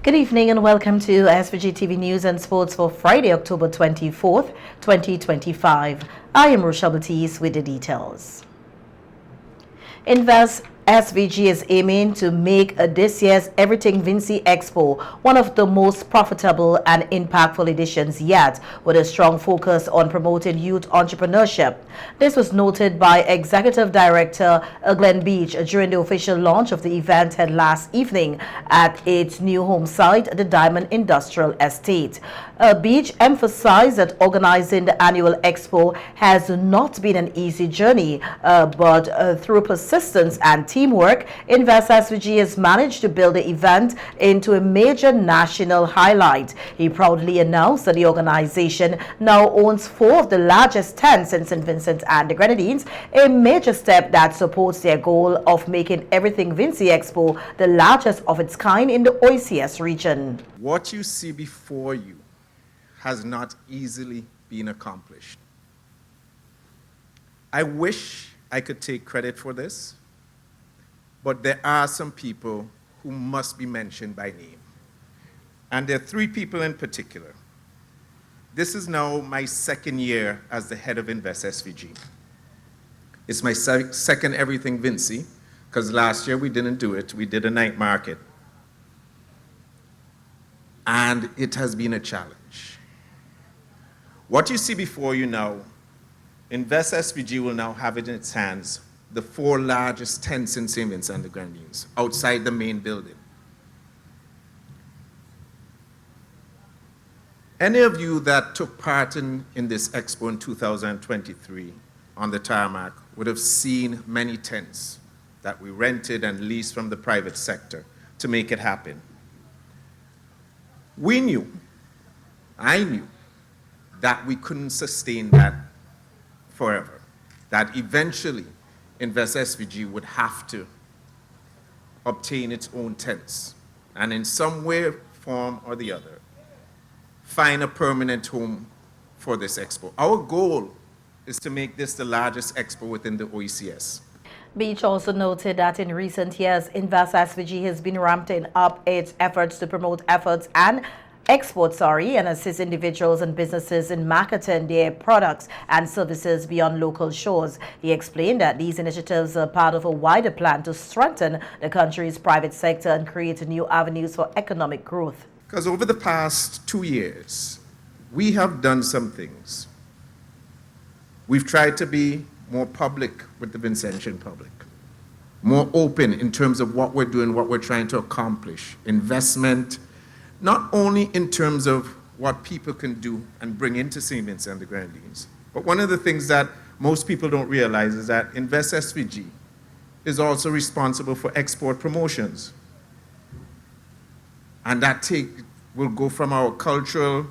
Good evening and welcome to SVG-TV News and Sports for Friday, October 24th, 2025. I am Rochelle Batiste with the details. Invest SVG is aiming to make this year's Everything Vincy Expo one of the most profitable and impactful editions yet, with a strong focus on promoting youth entrepreneurship. This was noted by Executive Director Glenn Beach during the official launch of the event held last evening at its new home site, the Diamond Industrial Estate. Beach emphasized that organizing the annual expo has not been an easy journey, but through persistence and teamwork, Invest SVG has managed to build the event into a major national highlight. He proudly announced that the organization now owns 4 of the largest tents in St. Vincent and the Grenadines, a major step that supports their goal of making Everything Vincy Expo the largest of its kind in the OECS region. What you see before you has not easily been accomplished. I wish I could take credit for this, but there are some people who must be mentioned by name. And there are 3 people in particular. This is now my 2nd year as the head of Invest SVG. It's my second Everything Vincy, because last year we didn't do it. We did a night market. And it has been a challenge. What you see before you now, Invest SVG will now have it in its hands the 4 largest tents in St. Vincent and the Grenadines, outside the main building. Any of you that took part in this expo in 2023 on the tarmac would have seen many tents that we rented and leased from the private sector to make it happen. We knew, I knew, that we couldn't sustain that forever, that eventually Invest SVG would have to obtain its own tents and in some way, form or the other, find a permanent home for this expo. Our goal is to make this the largest expo within the OECS. Beach also noted that in recent years, Invest SVG has been ramping up its efforts to promote exports and assist individuals and businesses in marketing their products and services beyond local shores. He explained that these initiatives are part of a wider plan to strengthen the country's private sector and create new avenues for economic growth. Because over the past 2 years, we have done some things. We've tried to be more public with the Vincentian public, more open in terms of what we're doing, what we're trying to accomplish, investment, not only in terms of what people can do and bring into St. Vincent and the Grenadines, but one of the things that most people don't realize is that Invest SVG is also responsible for export promotions. And that will go from our cultural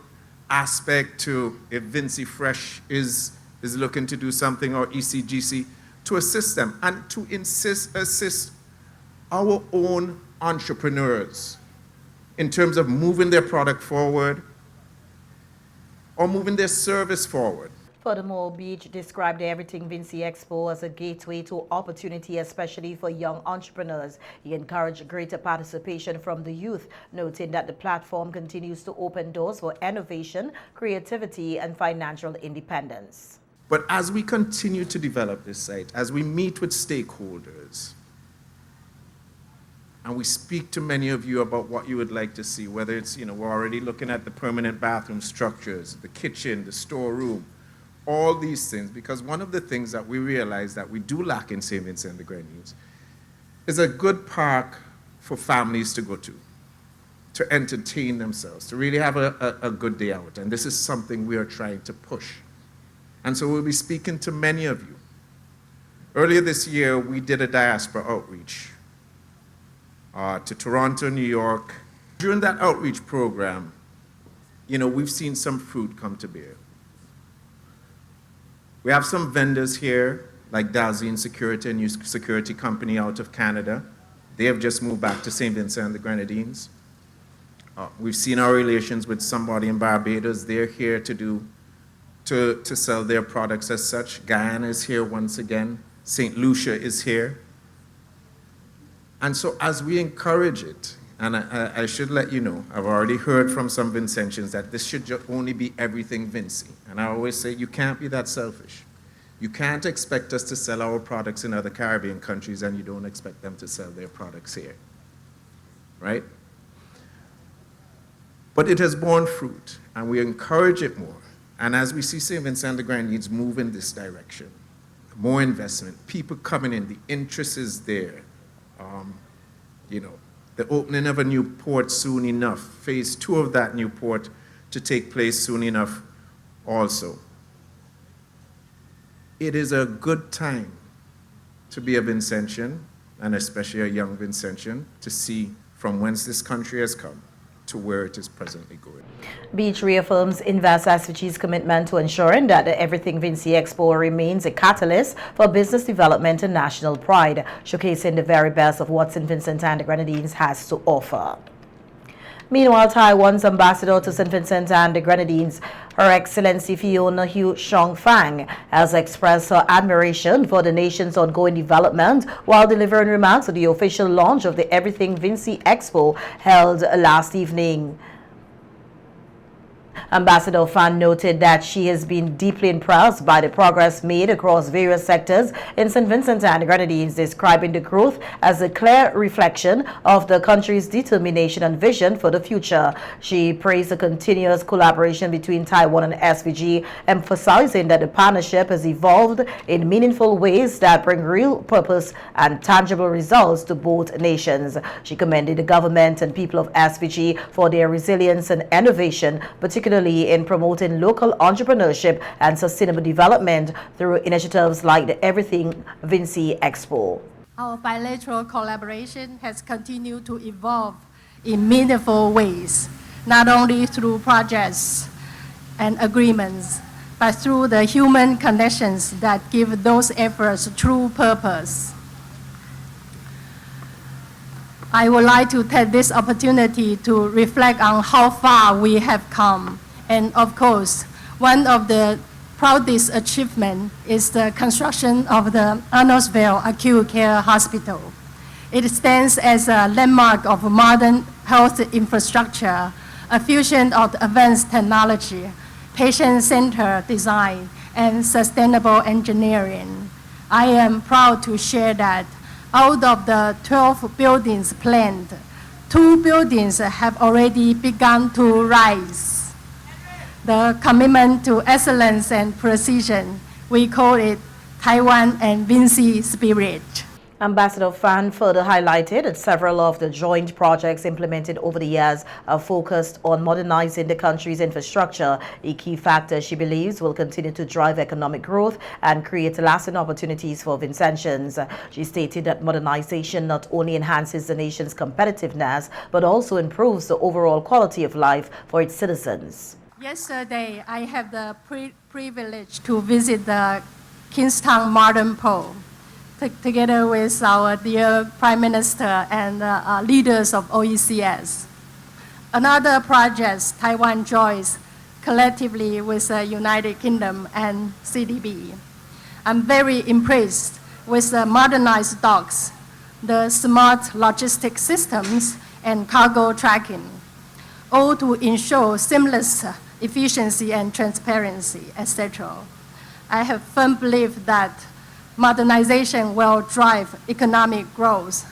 aspect to if Vincy Fresh is looking to do something, or ECGC, to assist them and to assist our own entrepreneurs in terms of moving their product forward or moving their service forward. Furthermore, Beach described the Everything Vincy Expo as a gateway to opportunity, especially for young entrepreneurs. He encouraged greater participation from the youth, noting that the platform continues to open doors for innovation, creativity, and financial independence. But as we continue to develop this site, as we meet with stakeholders, and we speak to many of you about what you would like to see, whether it's, we're already looking at the permanent bathroom structures, the kitchen, the storeroom, all these things, because one of the things that we realize that we do lack in St. Vincent and the Grenadines is a good park for families to go to entertain themselves, to really have a good day out. And this is something we are trying to push. And so we'll be speaking to many of you. Earlier this year, we did a diaspora outreach to Toronto, New York. During that outreach program, we've seen some fruit come to bear. We have some vendors here, like Dalzine Security, a new security company out of Canada. They have just moved back to St. Vincent and the Grenadines. We've seen our relations with somebody in Barbados. They're here to sell their products as such. Guyana is here once again. St. Lucia is here. And so as we encourage it, And I should let you know, I've already heard from some Vincentians that this should only be everything Vincy. And I always say, you can't be that selfish. You can't expect us to sell our products in other Caribbean countries and you don't expect them to sell their products here, right? But it has borne fruit, and we encourage it more. And as we see St. Vincent and the Grenadines move in this direction, more investment, people coming in, the interest is there. You know, the opening of a new port soon enough, phase 2 of that new port to take place soon enough also. It is a good time to be a Vincentian, and especially a young Vincentian, to see from whence this country has come to where it is presently going. Beach reaffirms Invest SVG's commitment to ensuring that the Everything Vincy Expo remains a catalyst for business development and national pride, showcasing the very best of what St. Vincent and the Grenadines has to offer. Meanwhile, Taiwan's ambassador to St. Vincent and the Grenadines, Her Excellency Fiona Hu Shong-Fang, has expressed her admiration for the nation's ongoing development while delivering remarks at the official launch of the Everything Vincy Expo held last evening. Ambassador Fan noted that she has been deeply impressed by the progress made across various sectors in St. Vincent and the Grenadines, describing the growth as a clear reflection of the country's determination and vision for the future. She praised the continuous collaboration between Taiwan and SVG, emphasizing that the partnership has evolved in meaningful ways that bring real purpose and tangible results to both nations. She commended the government and people of SVG for their resilience and innovation, particularly in promoting local entrepreneurship and sustainable development through initiatives like the Everything Vincy Expo. Our bilateral collaboration has continued to evolve in meaningful ways, not only through projects and agreements, but through the human connections that give those efforts true purpose. I would like to take this opportunity to reflect on how far we have come. And of course, one of the proudest achievements is the construction of the Arnoldsville Acute Care Hospital. It stands as a landmark of modern health infrastructure, a fusion of advanced technology, patient-centered design, and sustainable engineering. I am proud to share that out of the 12 buildings planned, 2 buildings have already begun to rise. The commitment to excellence and precision, we call it Taiwan and Vincy spirit. Ambassador Fan further highlighted that several of the joint projects implemented over the years are focused on modernizing the country's infrastructure, a key factor she believes will continue to drive economic growth and create lasting opportunities for Vincentians. She stated that modernization not only enhances the nation's competitiveness, but also improves the overall quality of life for its citizens. Yesterday, I had the privilege to visit the Kingstown Modern Pole, together with our dear Prime Minister and leaders of OECS. Another project Taiwan joins collectively with the United Kingdom and CDB. I'm very impressed with the modernized docks, the smart logistic systems, and cargo tracking, all to ensure seamless efficiency and transparency, etc. I have firm belief that modernization will drive economic growth,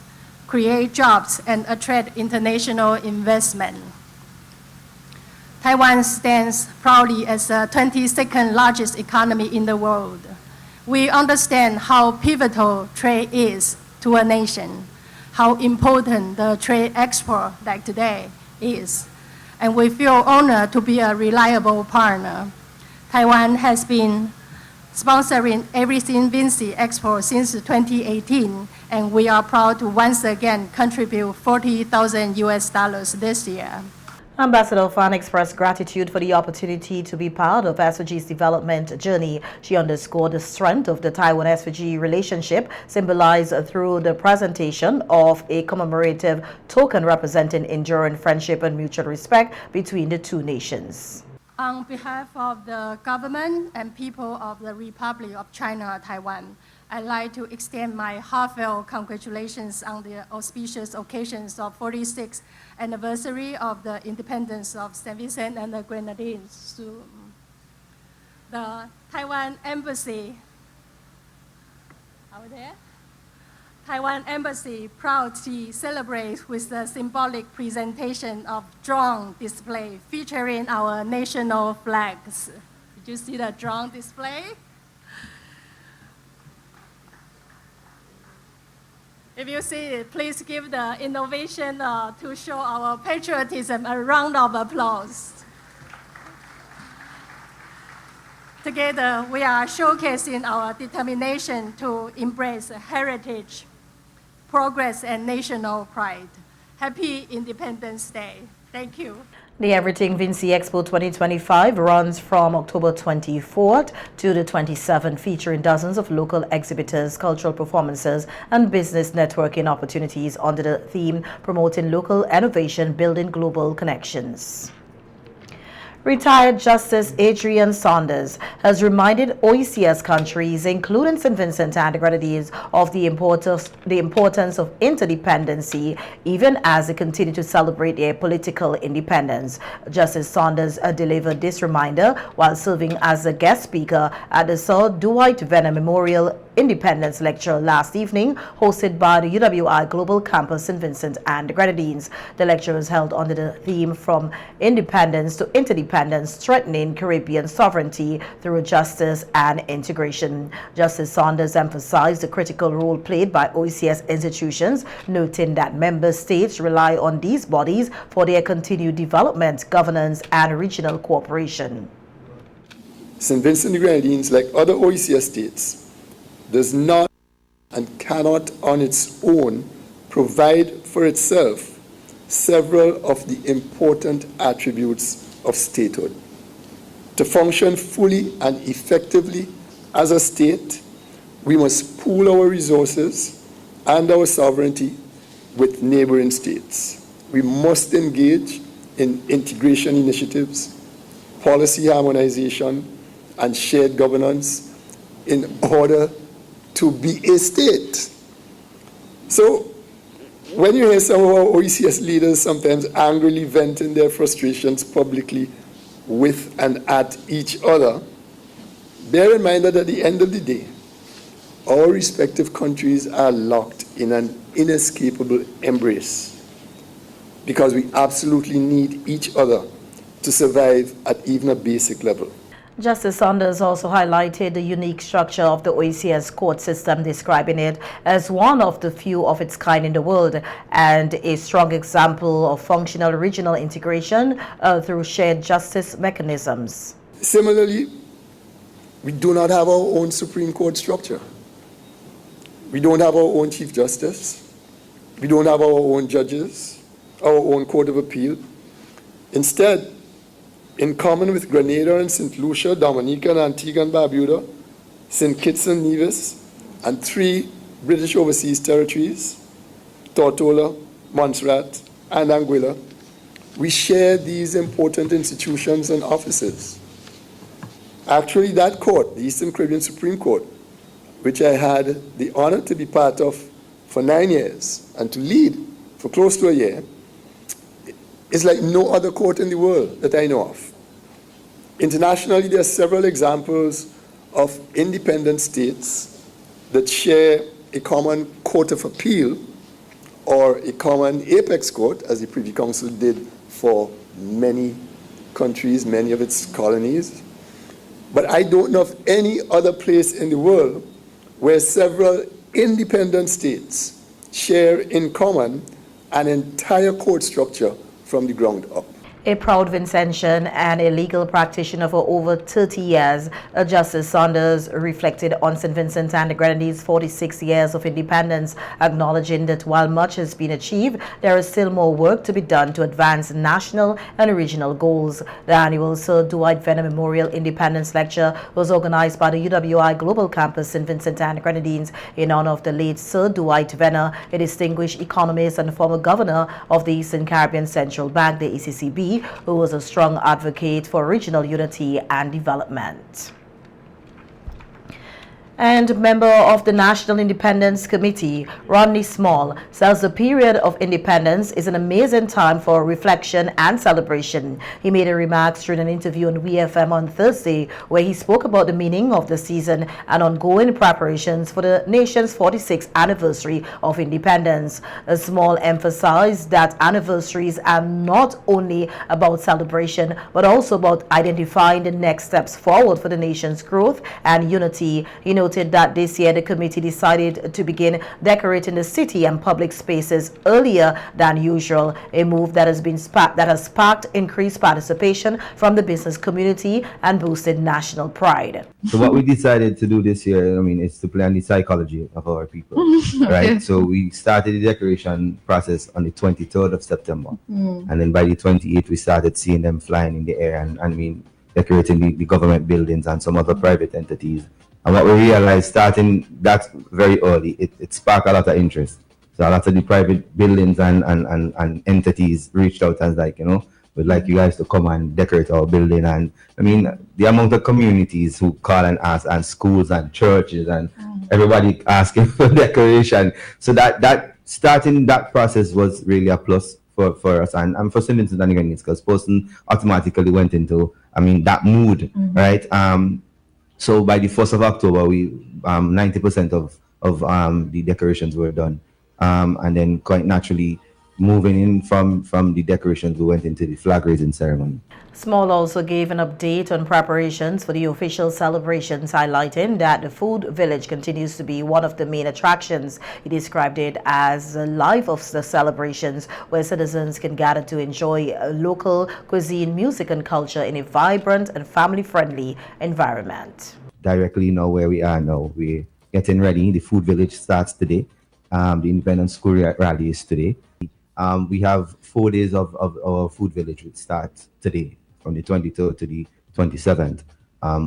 create jobs, and attract international investment. Taiwan stands proudly as the 22nd largest economy in the world. We understand how pivotal trade is to a nation, how important the trade expo like today is, and we feel honored to be a reliable partner. Taiwan has been sponsoring Everything Vincy Expo since 2018, and we are proud to once again contribute $40,000 this year. Ambassador Fan expressed gratitude for the opportunity to be part of SVG's development journey. She underscored the strength of the Taiwan-SVG relationship, symbolized through the presentation of a commemorative token representing enduring friendship and mutual respect between the two nations. On behalf of the government and people of the Republic of China, Taiwan, I'd like to extend my heartfelt congratulations on the auspicious occasions of 46th anniversary of the independence of St. Vincent and the Grenadines to the Taiwan Embassy. Over there? Taiwan Embassy proudly celebrates with the symbolic presentation of drone display featuring our national flags. Did you see the drone display? If you see it, please give the innovation to show our patriotism a round of applause. Together, we are showcasing our determination to embrace heritage, progress, and national pride. Happy Independence Day. Thank you. The Everything Vincy Expo 2025 runs from October 24th to the 27th, featuring dozens of local exhibitors, cultural performances, and business networking opportunities under the theme promoting local innovation, building global connections. Retired Justice Adrian Saunders has reminded OECS countries, including St. Vincent and the Grenadines, of the importance of interdependency, even as they continue to celebrate their political independence. Justice Saunders delivered this reminder while serving as a guest speaker at the Sir Dwight Venner Memorial Independence Lecture last evening, hosted by the UWI Global Campus St. Vincent and the Grenadines. The lecture was held under the theme From Independence to Interdependence, Strengthening Caribbean Sovereignty Through Justice and Integration. Justice Saunders emphasized the critical role played by OECS institutions, noting that member states rely on these bodies for their continued development, governance, and regional cooperation. St. Vincent and the Grenadines, like other OECS states, does not and cannot on its own provide for itself several of the important attributes of statehood. To function fully and effectively as a state, we must pool our resources and our sovereignty with neighboring states. We must engage in integration initiatives, policy harmonization, and shared governance in order to be a state. So when you hear some of our OECS leaders sometimes angrily venting their frustrations publicly with and at each other, bear in mind that at the end of the day, our respective countries are locked in an inescapable embrace because we absolutely need each other to survive at even a basic level. Justice Saunders also highlighted the unique structure of the OECS court system, describing it as one of the few of its kind in the world and a strong example of functional regional integration through shared justice mechanisms. Similarly, we do not have our own Supreme Court structure. We don't have our own Chief Justice. We don't have our own judges, our own Court of Appeal. Instead, in common with Grenada and St. Lucia, Dominica and Antigua and Barbuda, St. Kitts and Nevis, and 3 British overseas territories, Tortola, Montserrat, and Anguilla, we share these important institutions and offices. Actually, that court, the Eastern Caribbean Supreme Court, which I had the honor to be part of for 9 years and to lead for close to a year, is like no other court in the world that I know of. Internationally, there are several examples of independent states that share a common court of appeal or a common apex court, as the Privy Council did for many countries, many of its colonies. But I don't know of any other place in the world where several independent states share in common an entire court structure from the ground up. A proud Vincentian and a legal practitioner for over 30 years, Justice Saunders reflected on St. Vincent and the Grenadines' 46 years of independence, acknowledging that while much has been achieved, there is still more work to be done to advance national and regional goals. The annual Sir Dwight Venner Memorial Independence Lecture was organized by the UWI Global Campus St. Vincent and the Grenadines in honor of the late Sir Dwight Venner, a distinguished economist and former governor of the Eastern Caribbean Central Bank, the ECCB, who was a strong advocate for regional unity and development. And member of the National Independence Committee, Rodney Small, says the period of independence is an amazing time for reflection and celebration. He made a remarks during an interview on WFM on Thursday, where he spoke about the meaning of the season and ongoing preparations for the nation's 46th anniversary of independence. Small emphasized that anniversaries are not only about celebration, but also about identifying the next steps forward for the nation's growth and unity. He noted that this year the committee decided to begin decorating the city and public spaces earlier than usual, a move that has sparked increased participation from the business community and boosted national pride. So what we decided to do this year, is to play on the psychology of our people, right? So we started the decoration process on the 23rd of September, and then by the 28th we started seeing them flying in the air and decorating the government buildings and some other private entities. And what we realized, starting that very early, it sparked a lot of interest. So a lot of the private buildings and entities reached out and we'd like you guys to come and decorate our building. And the amount of communities who call and ask, and schools and churches and everybody asking for decoration. So that starting that process was really a plus for us and for St. Vincent and the Grenadines, because person automatically went into that mood, right? So by the 1st of October, we 90% of the decorations were done, and then quite naturally, moving in from the decorations, we went into the flag raising ceremony. Small also gave an update on preparations for the official celebrations, highlighting that the food village continues to be one of the main attractions. He described it as the life of the celebrations, where citizens can gather to enjoy local cuisine, music and culture in a vibrant and family-friendly environment. Directly now where we are now, we're getting ready. The food village starts today. The Independence School rally is today. We have 4 days of our food village, which starts today from the 23rd to the 27th,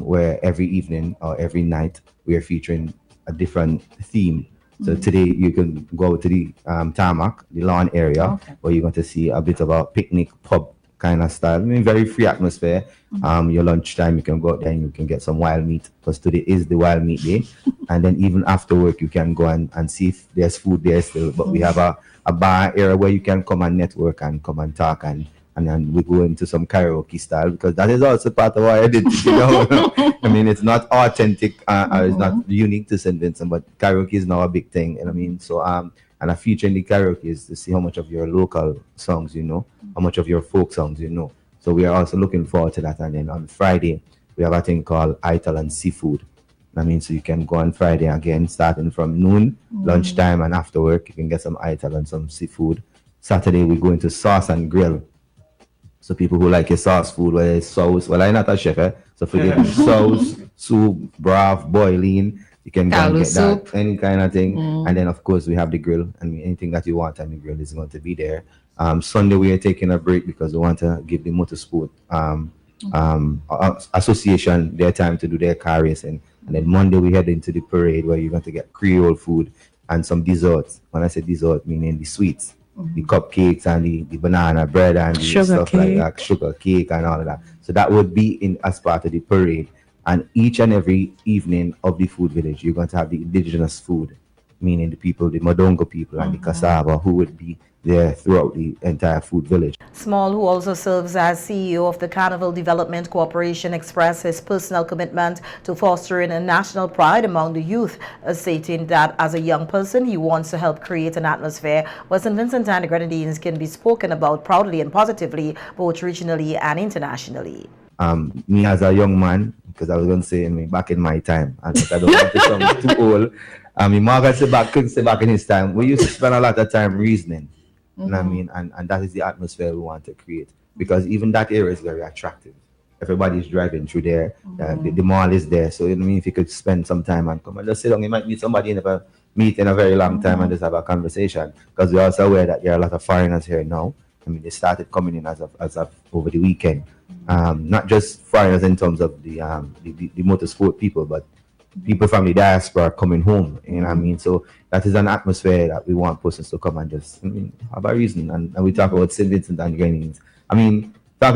where every evening or every night we are featuring a different theme. So today you can go to the tarmac, the lawn area, where you're going to see a bit of a picnic pub kind of style. Very free atmosphere. Your lunchtime, you can go out there and you can get some wild meat, because today is the wild meat day. And then even after work, you can go and see if there's food there still. But we have a bar area where you can come and network and come and talk, and then we go into some karaoke style, because that is also part of our identity. It's not authentic, it's not unique to St. Vincent, but karaoke is now a big thing. So and a feature in the karaoke is to see how much of your local songs how much of your folk songs So we are also looking forward to that. And then on Friday, we have a thing called Ital and Seafood. So you can go on Friday again, starting from noon, lunchtime, and after work, you can get some Ital and some seafood. Saturday, we go into sauce and grill. So people who like your sauce food, whether it's sauce, well, I'm not a chef, so forget me. Sauce, soup, broth, boiling, you can go and get that, any kind of thing. And then, of course, we have the grill, and anything that you want on the grill is going to be there. Sunday, we are taking a break because we want to give the motorsport association their time to do their car racing. And then Monday, we head into the parade, where you're going to get Creole food and some desserts. When I say dessert, meaning the sweets. The cupcakes and the banana bread and the stuff like that, sugar cake and all of that. So that would be as part of the parade. And each and every evening of the food village, you're going to have the indigenous food, meaning the people, the Modongo people and the cassava, who would be there throughout the entire food village. Small, who also serves as CEO of the Carnival Development Corporation, expressed his personal commitment to fostering a national pride among the youth, stating that as a young person, he wants to help create an atmosphere where St. Vincent and the Grenadines can be spoken about proudly and positively, both regionally and internationally. Me as a young man, because I was going to say back in my time, and I don't want to sound too old. Margaret couldn't say back in his time, we used to spend a lot of time reasoning. And that is the atmosphere we want to create, because even that area is very attractive. Everybody's driving through there. The mall is there. So if you could spend some time and come and just sit down, you might meet somebody you never meet in a very long time and just have a conversation. Because we're also aware that there are a lot of foreigners here now. They started coming in as of over the weekend. Not just foreigners in terms of the motorsport people, but people from the diaspora coming home. So that is an atmosphere that we want persons to come and just have a reason. And we talk about St. Vincent and the Grenadines. Talking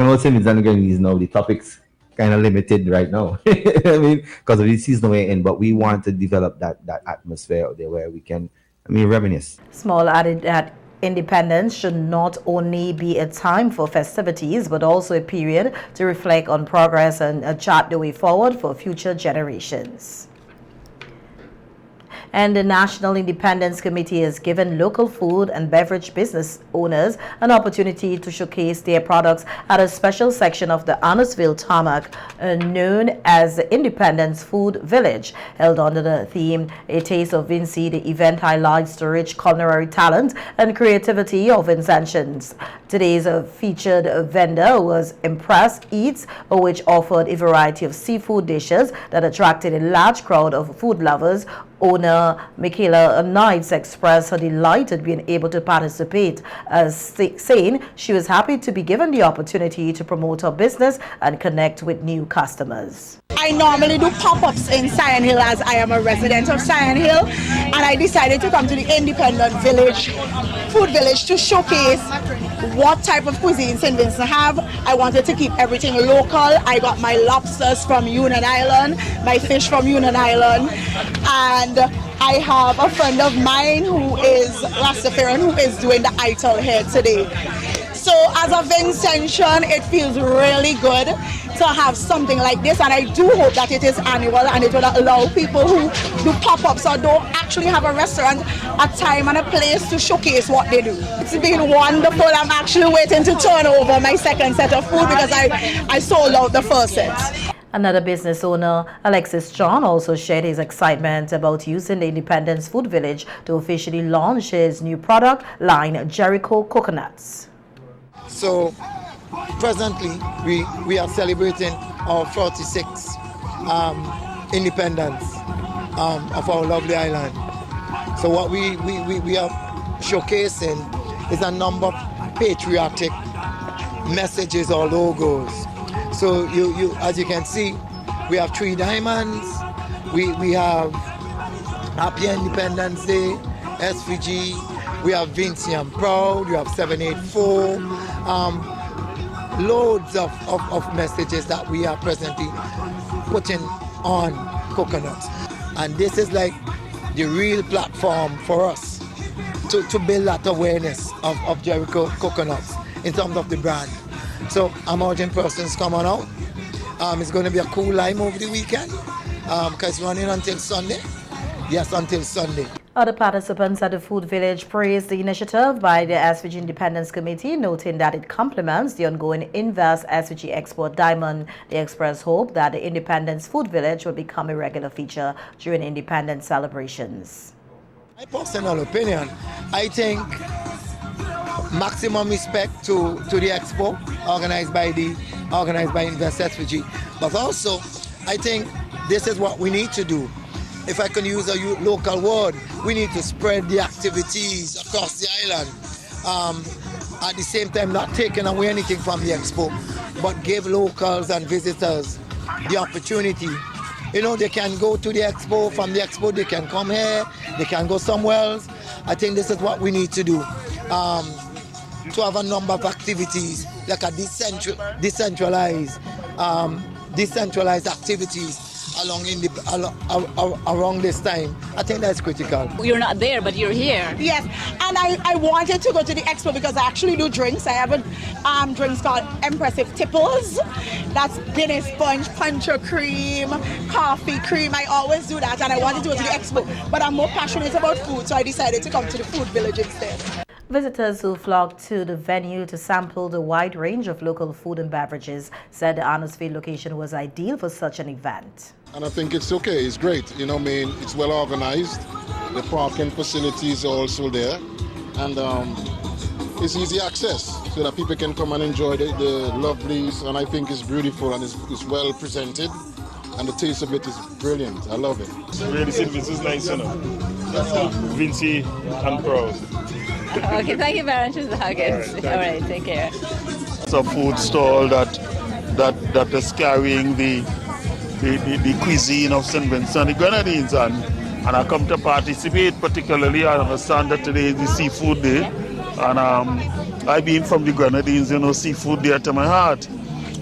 about St. Vincent and the Grenadines now, the topics kind of limited right now. I mean, because of the seasonal way in, but we want to develop that atmosphere out there where we can, reminisce. Small added that independence should not only be a time for festivities, but also a period to reflect on progress and chart the way forward for future generations. And the National Independence Committee has given local food and beverage business owners an opportunity to showcase their products at a special section of the Arnorsville tarmac known as the Independence Food Village. Held under the theme, A Taste of Vincy, the event highlights the rich culinary talent and creativity of Vincentians. Today's featured vendor was Impress Eats, which offered a variety of seafood dishes that attracted a large crowd of food lovers. Owner Michaela Knights expressed her delight at being able to participate, saying she was happy to be given the opportunity to promote her business and connect with new customers. I normally do pop-ups in Sion Hill as I am a resident of Sion Hill, and I decided to come to the Independent Food Village to showcase what type of cuisine St. Vincent have. I wanted to keep everything local. I got my lobsters from Union Island, my fish from Union Island, and I have a friend of mine who is Rastafarian who is doing the ital here today. So as a Vincentian, it feels really good to have something like this, and I do hope that it is annual and it will allow people who do pop-ups or don't actually have a restaurant a time and a place to showcase what they do. It's been wonderful. I'm actually waiting to turn over my second set of food because I sold out the first set. Another business owner, Alexis John, also shared his excitement about using the Independence Food Village to officially launch his new product line, Jericho Coconuts. So presently we are celebrating our 46th independence of our lovely island. So what we are showcasing is a number of patriotic messages or logos. So you as you can see, we have 3 diamonds, we have Happy Independence Day, SVG, we have Vincy I'm Proud, we have 784, loads of messages that we are presently putting on coconuts. And this is like the real platform for us to build that awareness of Jericho Coconuts in terms of the brand. So I'm urging persons come on out. It's going to be a cool line over the weekend because it's running until Sunday. Yes, until Sunday. Other participants at the Food Village praised the initiative by the SVG Independence Committee, noting that it complements the ongoing Invest SVG Export Diamond. They expressed hope that the Independence Food Village will become a regular feature during independence celebrations. My personal opinion, I think maximum respect to the Expo organized by Invest SVG, but also I think this is what we need to do. If I can use a local word, we need to spread the activities across the island. At the same time, not taking away anything from the Expo, but give locals and visitors the opportunity. You know, they can go to the Expo, from the Expo they can come here, they can go somewhere else. I think this is what we need to do. To have a number of activities, like a decentralized activities around this time. I think that's critical. You're not there, but you're here. Yes, and I wanted to go to the Expo because I actually do drinks. I have a drinks called Impressive Tipples. That's Guinness Punch, Puncher Cream, Coffee Cream. I always do that, and I wanted to go to the Expo, but I'm more passionate about food, so I decided to come to the Food Village instead. Visitors who flocked to the venue to sample the wide range of local food and beverages said the Arnorsville location was ideal for such an event. And I think it's okay, it's great. You know, I mean, it's well organized. The parking facilities are also there. And it's easy access so that people can come and enjoy the lovelies. And I think it's beautiful and it's well presented. And the taste of it is brilliant. I love it. Really, St. Vincent's nice, you know. Vincy and Proud. Okay, thank you very much, Mr. Huggins. All right, take care. It's a food stall that is carrying the cuisine of St. Vincent and the Grenadines, and I come to participate. Particularly, I understand that today is the seafood day, and I've been from the Grenadines, you know, seafood dear to my heart.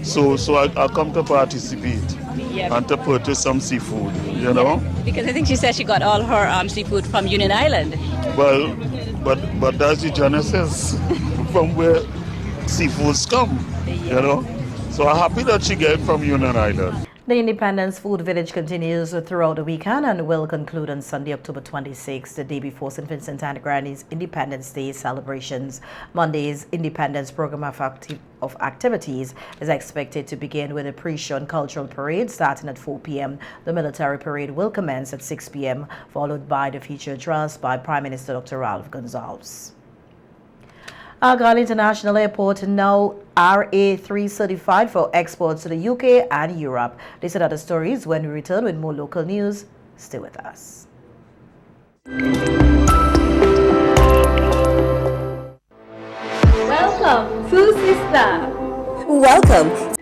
So I come to participate and to purchase some seafood, you know. Because I think she said she got all her seafood from Union Island. Well, but that's the genesis from where seafoods come, you know. So I'm happy that she get it from Union Island. The Independence Food Village continues throughout the weekend and will conclude on Sunday, October 26, the day before St. Vincent and the Grenadines Independence Day celebrations. Monday's Independence Program of activities is expected to begin with a pre-show and cultural parade starting at 4 p.m. The military parade will commence at 6 p.m., followed by the featured address by Prime Minister Dr. Ralph Gonsalves. Argyle International Airport now RA3 certified for exports to the UK and Europe. These and other stories when we return with more local news. Stay with us. Welcome, Food Sister. Welcome.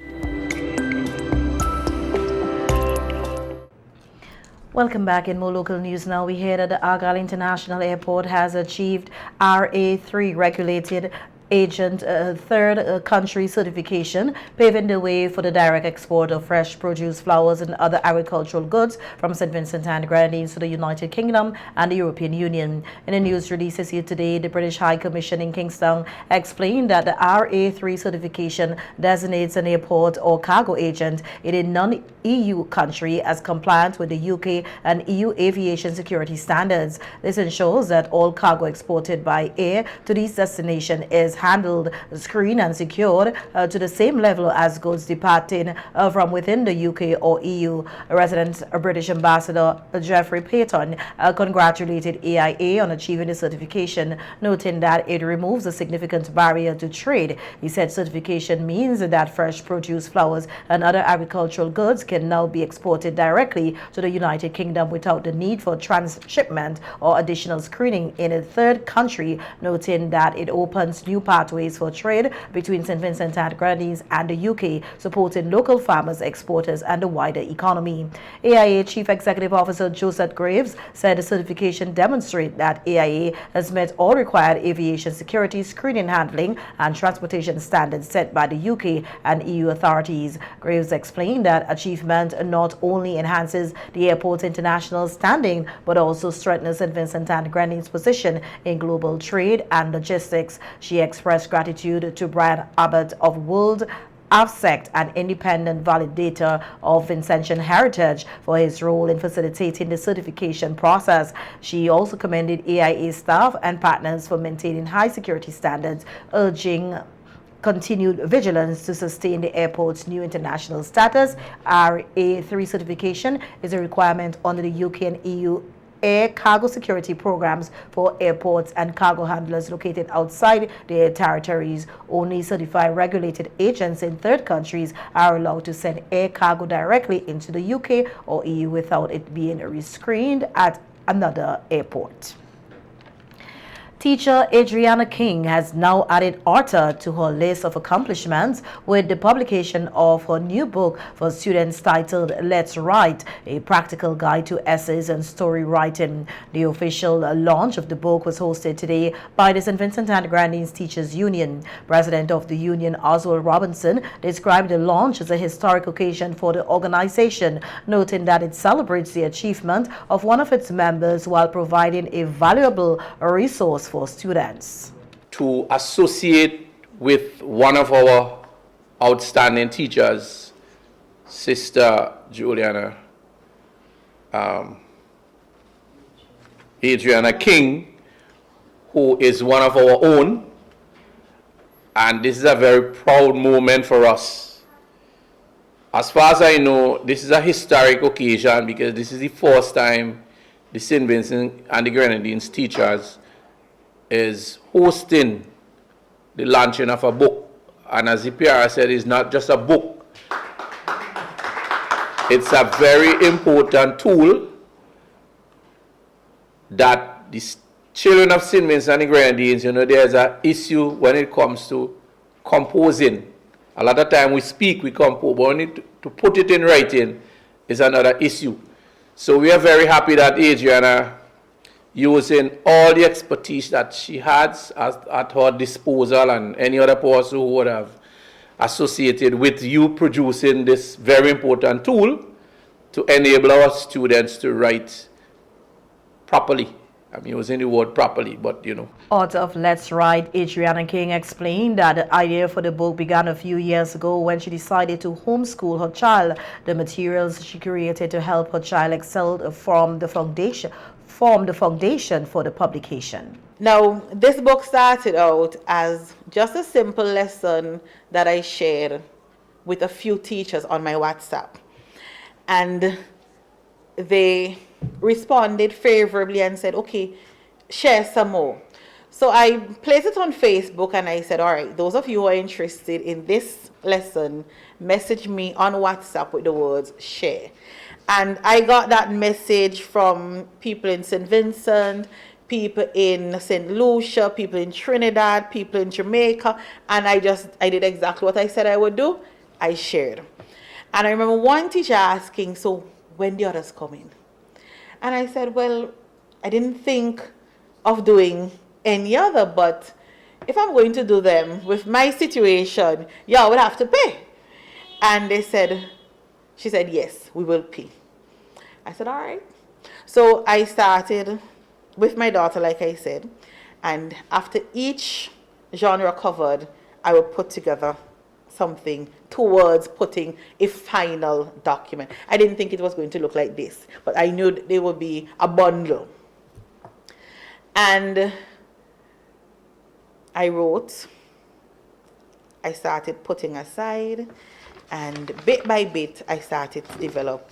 Welcome back. In more local news now, we hear that the Argyle International Airport has achieved RA3 regulated agent third country certification, paving the way for the direct export of fresh produce, flowers and other agricultural goods from St. Vincent and the Grenadines to the United Kingdom and the European Union. In a news release here today, the British High Commission in Kingston explained that the RA3 certification designates an airport or cargo agent in a non-EU country as compliant with the UK and EU aviation security standards. This ensures that all cargo exported by air to these destinations is handled, screened and secured to the same level as goods departing from within the UK or EU. Resident British Ambassador Geoffrey Payton congratulated AIA on achieving the certification, noting that it removes a significant barrier to trade. He said certification means that fresh produce, flowers and other agricultural goods can now be exported directly to the United Kingdom without the need for transshipment or additional screening in a third country, noting that it opens new pathways for trade between St. Vincent and the Grenadines and the UK, supporting local farmers, exporters and the wider economy. AIA Chief Executive Officer Joseph Graves said the certification demonstrates that AIA has met all required aviation security, screening, handling and transportation standards set by the UK and EU authorities. Graves explained that achievement not only enhances the airport's international standing but also strengthens St. Vincent and the Grenadines' position in global trade and logistics. She expressed gratitude to Brian Abbott of World AFSECT, an independent validator of Vincentian heritage, for his role in facilitating the certification process. She also commended AIA staff and partners for maintaining high security standards, urging continued vigilance to sustain the airport's new international status. RA3 certification is a requirement under the UK and EU air cargo security programs for airports and cargo handlers located outside their territories. Only certified regulated agents in third countries are allowed to send air cargo directly into the UK or EU without it being rescreened at another airport. Teacher Adriana King has now added author to her list of accomplishments with the publication of her new book for students titled Let's Write, a practical guide to essays and story writing. The official launch of the book was hosted today by the St. Vincent and the Grenadines Teachers Union. President of the union, Oswald Robinson, described the launch as a historic occasion for the organization, noting that it celebrates the achievement of one of its members while providing a valuable resource for students. To associate with one of our outstanding teachers, Sister Juliana Adriana King, who is one of our own, and this is a very proud moment for us. As far as I know, this is a historic occasion because this is the first time the St. Vincent and the Grenadines teachers is hosting the launching of a book. And as the PR said, it's not just a book. It's a very important tool that the children of St. Vincent and the Grenadines, you know, there's an issue when it comes to composing. A lot of time we speak, we compose, but we need to put it in writing is another issue. So we are very happy that Adriana, using all the expertise that she has at her disposal and any other person who would have associated with you producing this very important tool to enable our students to write properly. I'm using the word properly, but you know. Author of Let's Write, Adriana King, explained that the idea for the book began a few years ago when she decided to homeschool her child. The materials she created to help her child excel formed the foundation for the publication. Now, this book started out as just a simple lesson that I shared with a few teachers on my WhatsApp. And they responded favorably and said, okay, share some more. So I placed it on Facebook and I said, all right, those of you who are interested in this lesson, message me on WhatsApp with the words share. And I got that message from people in St. Vincent, people in St. Lucia, people in Trinidad, people in Jamaica, and I did exactly what I said I would do. I shared. And I remember one teacher asking, so when the others come in? And I said, well, I didn't think of doing any other, but if I'm going to do them with my situation, y'all will have to pay. And she said, yes, we will pay. I said, all right. So I started with my daughter, like I said, and after each genre covered, I would put together something towards putting a final document. I didn't think it was going to look like this, but I knew there would be a bundle. And I wrote, I started putting aside, and bit by bit, I started to develop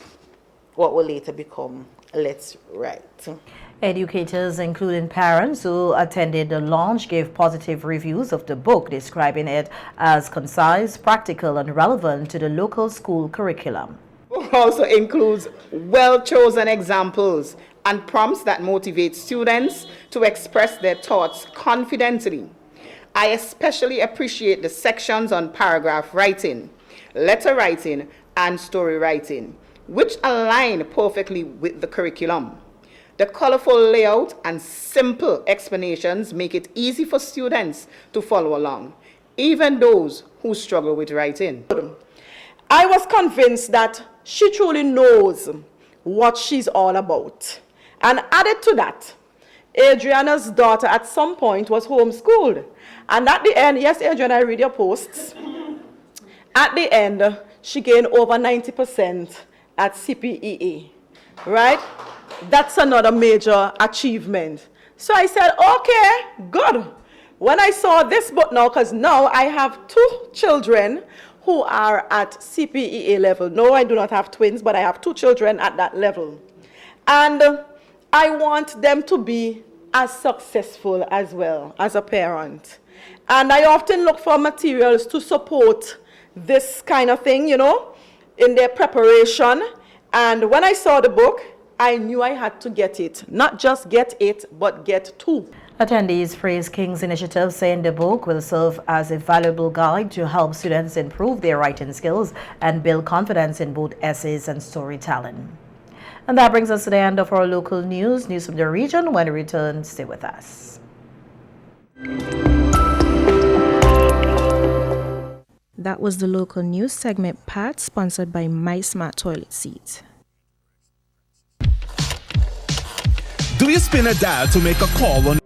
what will later become Let's Write. Educators, including parents who attended the launch, gave positive reviews of the book, describing it as concise, practical, and relevant to the local school curriculum. The book also includes well-chosen examples and prompts that motivate students to express their thoughts confidently. I especially appreciate the sections on paragraph writing, letter writing, and story writing, which align perfectly with the curriculum. The colorful layout and simple explanations make it easy for students to follow along, even those who struggle with writing. I was convinced that she truly knows what she's all about. And added to that, Adriana's daughter at some point was homeschooled. And at the end, yes, Adriana, I read your posts. At the end, she gained over 90% at CPEA, right? That's another major achievement. So I said, okay, good. When I saw this book now, because now I have 2 children who are at CPEA level. No, I do not have twins, but I have 2 children at that level. And I want them to be as successful as well as a parent. And I often look for materials to support this kind of thing, you know, in their preparation. And when I saw the book, I knew I had to get it. Not just get it, but get 2. Attendees praised King's initiative, saying the book will serve as a valuable guide to help students improve their writing skills and build confidence in both essays and storytelling. And that brings us to the end of our local news from the region. When we return, stay with us. That was the local news segment part, sponsored by My Smart Toilet Seat. Do you spin a dial to make a call on